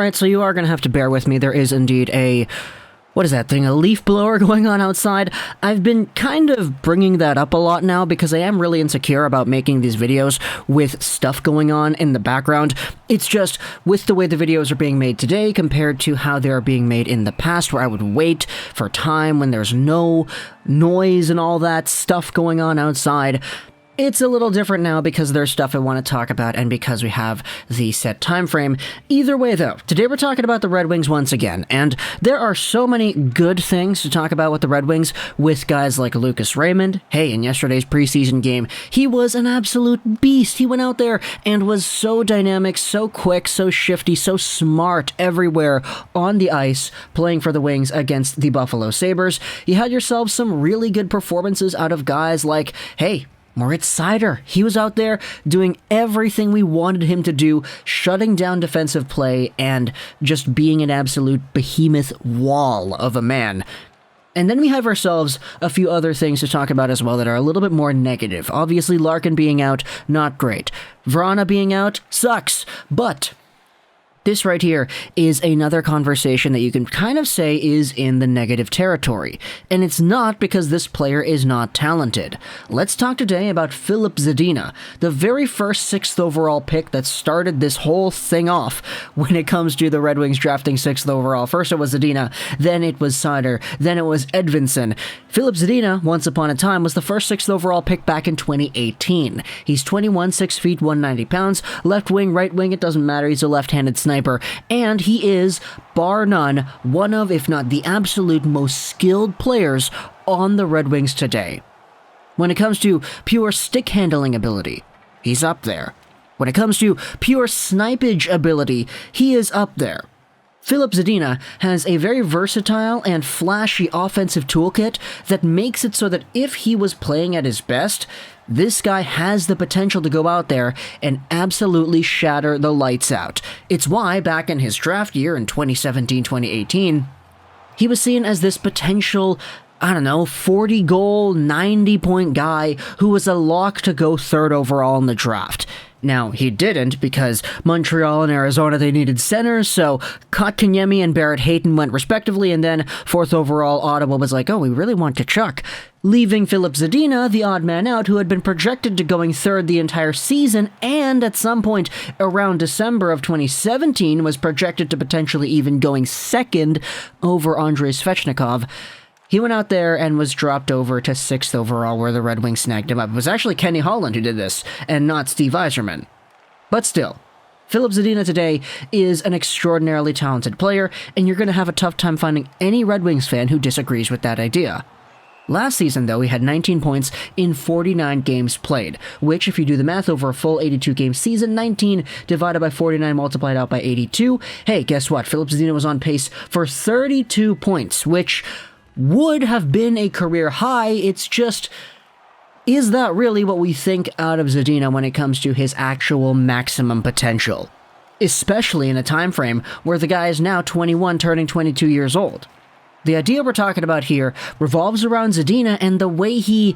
Alright, so you are going to have to bear with me. There is indeed a... What is that thing? A leaf blower going on outside? I've been kind of bringing that up a lot now because I am really insecure about making these videos with stuff going on in the background. It's just, with the way the videos are being made today compared to how they are being made in the past, where I would wait for time when there's no noise and all that stuff going on outside. It's a little different now because there's stuff I want to talk about and because we have the set time frame. Either way, though, today we're talking about the Red Wings once again, and there are so many good things to talk about with the Red Wings with guys like Lucas Raymond. Hey, in yesterday's preseason game, he was an absolute beast. He went out there and was so dynamic, so quick, so shifty, so smart everywhere on the ice, playing for the Wings against the Buffalo Sabres. You had yourself some really good performances out of guys like, hey, Moritz Seider. He was out there doing everything we wanted him to do, shutting down defensive play and just being an absolute behemoth wall of a man. And then we have ourselves a few other things to talk about as well that are a little bit more negative. Obviously, Larkin being out, not great. Vrana being out, sucks. But this right here is another conversation that you can kind of say is in the negative territory. And it's not because this player is not talented. Let's talk today about Filip Zadina, the very first 6th overall pick that started this whole thing off when it comes to the Red Wings drafting 6th overall. First it was Zadina, then it was Seider, then it was Edvinsson. Filip Zadina, once upon a time, was the first 6th overall pick back in 2018. He's 21, 6 feet, 190 pounds, left wing, right wing, it doesn't matter, he's a left-handed sniper, and he is, bar none, one of, if not the absolute most skilled players on the Red Wings today. When it comes to pure stick handling ability, he's up there. When it comes to pure snipage ability, he is up there. Filip Zadina has a very versatile and flashy offensive toolkit that makes it so that if he was playing at his best, this guy has the potential to go out there and absolutely shatter the lights out. It's why, back in his draft year in 2017-2018, he was seen as this potential, 40-goal, 90-point guy who was a lock to go 3rd overall in the draft. Now, he didn't, because Montreal and Arizona, they needed centers, so Kotkaniemi and Barrett Hayton went respectively, and then 4th overall, Ottawa was like, oh, we really want Tkachuk, leaving Filip Zadina, the odd man out, who had been projected to going 3rd the entire season, and at some point around December of 2017 was projected to potentially even going 2nd over Andrei Svechnikov. He went out there and was dropped over to 6th overall, where the Red Wings snagged him up. It was actually Kenny Holland who did this, and not Steve Yzerman. But still, Filip Zadina today is an extraordinarily talented player, and you're going to have a tough time finding any Red Wings fan who disagrees with that idea. Last season, though, he had 19 points in 49 games played, which, if you do the math over a full 82-game season, 19 divided by 49 multiplied out by 82, hey, guess what? Filip Zadina was on pace for 32 points, which would have been a career high. It's just, is that really what we think out of Zadina when it comes to his actual maximum potential? Especially in a time frame where the guy is now 21, turning 22 years old. The idea we're talking about here revolves around Zadina and the way he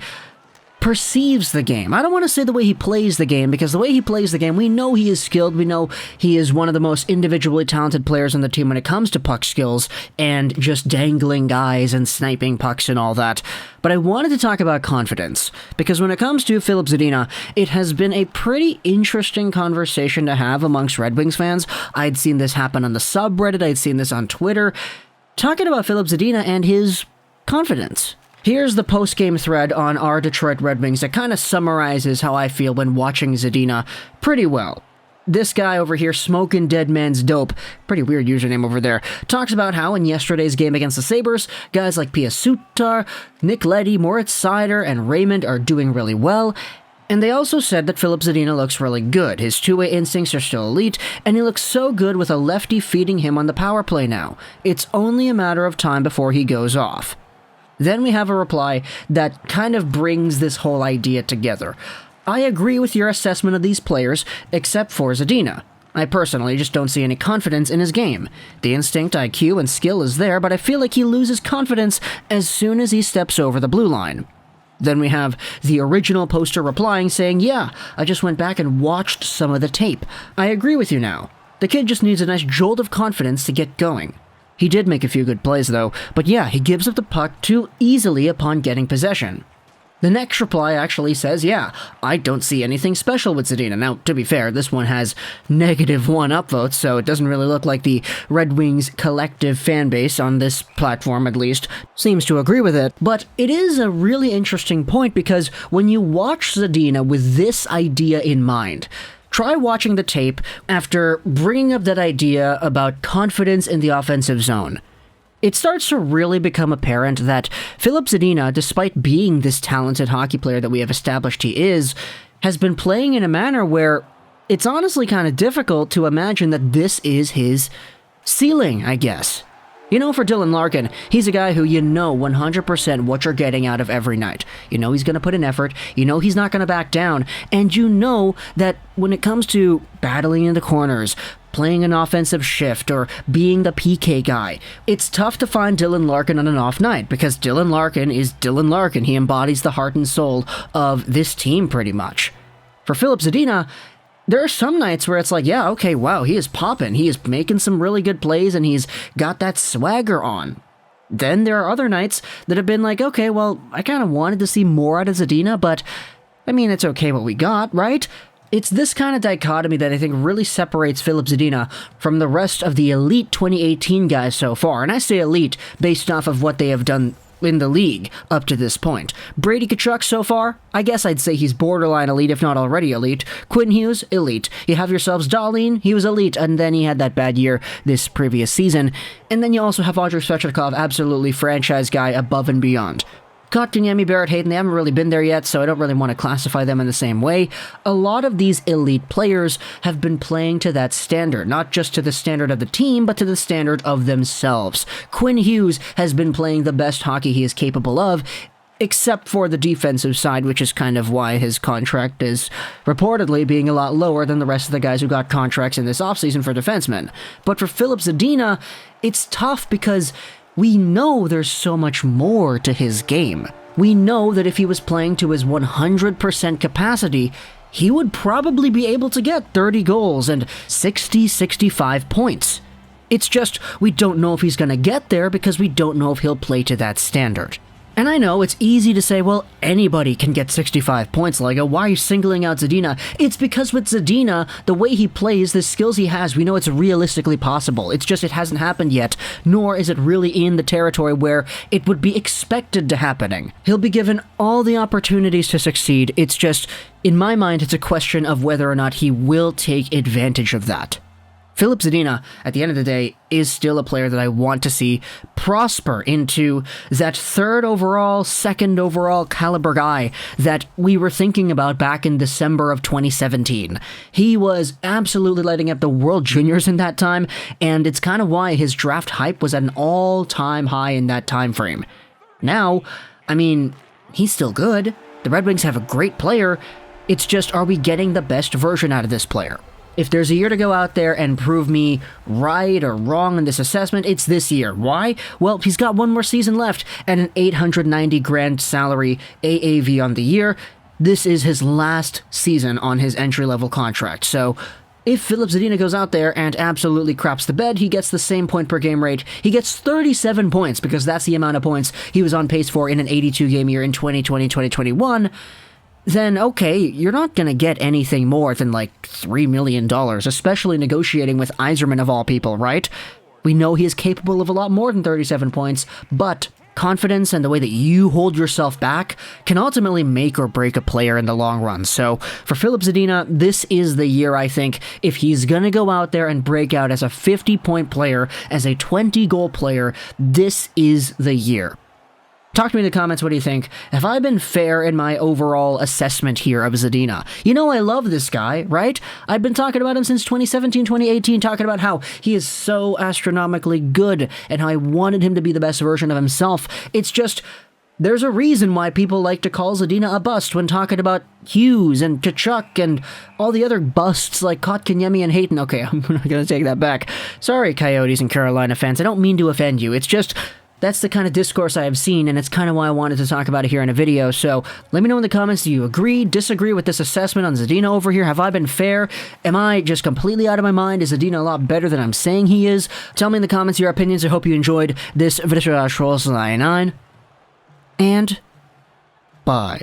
perceives the game. I don't want to say the way he plays the game, because the way he plays the game, we know he is skilled, we know he is one of the most individually talented players on the team when it comes to puck skills and just dangling guys and sniping pucks and all that. But I wanted to talk about confidence, because when it comes to Filip Zadina, it has been a pretty interesting conversation to have amongst Red Wings fans. I'd seen this happen on the subreddit, I'd seen this on Twitter, talking about Filip Zadina and his confidence. Here's the post-game thread on our Detroit Red Wings that kind of summarizes how I feel when watching Zadina pretty well. This guy over here, Smokin' Dead Man's Dope, pretty weird username over there, talks about how in yesterday's game against the Sabres, guys like Pia Sutar, Nick Leddy, Moritz Seider, and Raymond are doing really well. And they also said that Filip Zadina looks really good. His two-way instincts are still elite, and he looks so good with a lefty feeding him on the power play now. It's only a matter of time before he goes off. Then we have a reply that kind of brings this whole idea together. I agree with your assessment of these players, except for Zadina. I personally just don't see any confidence in his game. The instinct, IQ, and skill is there, but I feel like he loses confidence as soon as he steps over the blue line. Then we have the original poster replying saying, yeah, I just went back and watched some of the tape. I agree with you now. The kid just needs a nice jolt of confidence to get going. He did make a few good plays though, but yeah, he gives up the puck too easily upon getting possession. The next reply actually says, yeah, I don't see anything special with Zadina. Now, to be fair, this one has -1 upvotes, so it doesn't really look like the Red Wings collective fan base, on this platform at least, seems to agree with it. But it is a really interesting point because when you watch Zadina with this idea in mind, try watching the tape after bringing up that idea about confidence in the offensive zone. It starts to really become apparent that Filip Zadina, despite being this talented hockey player that we have established he is, has been playing in a manner where it's honestly kind of difficult to imagine that this is his ceiling, I guess. You know, for Dylan Larkin, he's a guy who you know 100% what you're getting out of every night. You know he's going to put in effort, you know he's not going to back down, and you know that when it comes to battling in the corners, playing an offensive shift, or being the PK guy, it's tough to find Dylan Larkin on an off night, because Dylan Larkin is Dylan Larkin. He embodies the heart and soul of this team pretty much. For Filip Zadina, there are some nights where it's like, yeah, okay, wow, he is popping. He is making some really good plays, and he's got that swagger on. Then there are other nights that have been like, okay, well, I kind of wanted to see more out of Zadina, but, I mean, it's okay what we got, right? It's this kind of dichotomy that I think really separates Filip Zadina from the rest of the elite 2018 guys so far. And I say elite based off of what they have done in the league up to this point. Brady Tkachuk so far, I guess I'd say he's borderline elite, if not already elite. Quinn Hughes, elite. You have yourselves Dahlin, he was elite, and then he had that bad year this previous season. And then you also have Andrei Svechnikov, absolutely franchise guy above and beyond. Kotkaniemi, Barrett, Hayden, they haven't really been there yet, so I don't really want to classify them in the same way. A lot of these elite players have been playing to that standard, not just to the standard of the team, but to the standard of themselves. Quinn Hughes has been playing the best hockey he is capable of, except for the defensive side, which is kind of why his contract is reportedly being a lot lower than the rest of the guys who got contracts in this offseason for defensemen. But for Filip Zadina, it's tough because we know there's so much more to his game. We know that if he was playing to his 100% capacity, he would probably be able to get 30 goals and 60-65 points. It's just, we don't know if he's going to get there because we don't know if he'll play to that standard. And I know it's easy to say, well, anybody can get 65 points, Lego. Why are you singling out Zadina? It's because with Zadina, the way he plays, the skills he has, we know it's realistically possible. It's just it hasn't happened yet, nor is it really in the territory where it would be expected to happening. He'll be given all the opportunities to succeed. It's just, in my mind, it's a question of whether or not he will take advantage of that. Filip Zadina, at the end of the day, is still a player that I want to see prosper into that third overall, second overall caliber guy that we were thinking about back in December of 2017. He was absolutely lighting up the World Juniors in that time, and it's kind of why his draft hype was at an all-time high in that time frame. Now, I mean, he's still good. The Red Wings have a great player. It's just, are we getting the best version out of this player? If there's a year to go out there and prove me right or wrong in this assessment, it's this year. Why? Well, he's got one more season left and an $890,000 salary AAV on the year. This is his last season on his entry-level contract. So if Filip Zadina goes out there and absolutely craps the bed, he gets the same point per game rate. He gets 37 points because that's the amount of points he was on pace for in an 82-game year in 2020-2021. Then okay, you're not going to get anything more than like $3 million, especially negotiating with Yzerman of all people, right? We know he is capable of a lot more than 37 points, but confidence and the way that you hold yourself back can ultimately make or break a player in the long run. So for Filip Zadina, this is the year, I think, if he's going to go out there and break out as a 50-point player, as a 20-goal player, this is the year. Talk to me in the comments, what do you think? Have I been fair in my overall assessment here of Zadina? You know I love this guy, right? I've been talking about him since 2017, 2018, talking about how he is so astronomically good and how I wanted him to be the best version of himself. It's just, there's a reason why people like to call Zadina a bust when talking about Hughes and Tkachuk and all the other busts like Kotkaniemi and Hayden. Okay, I'm not going to take that back. Sorry, Coyotes and Carolina fans, I don't mean to offend you. It's just, That's the kind of discourse I have seen, and it's kind of why I wanted to talk about it here in a video. So let me know in the comments, do you agree, disagree with this assessment on Zadina over here? Have I been fair? Am I just completely out of my mind? Is Zadina a lot better than I'm saying he is? Tell me in the comments your opinions. I hope you enjoyed this video. And bye.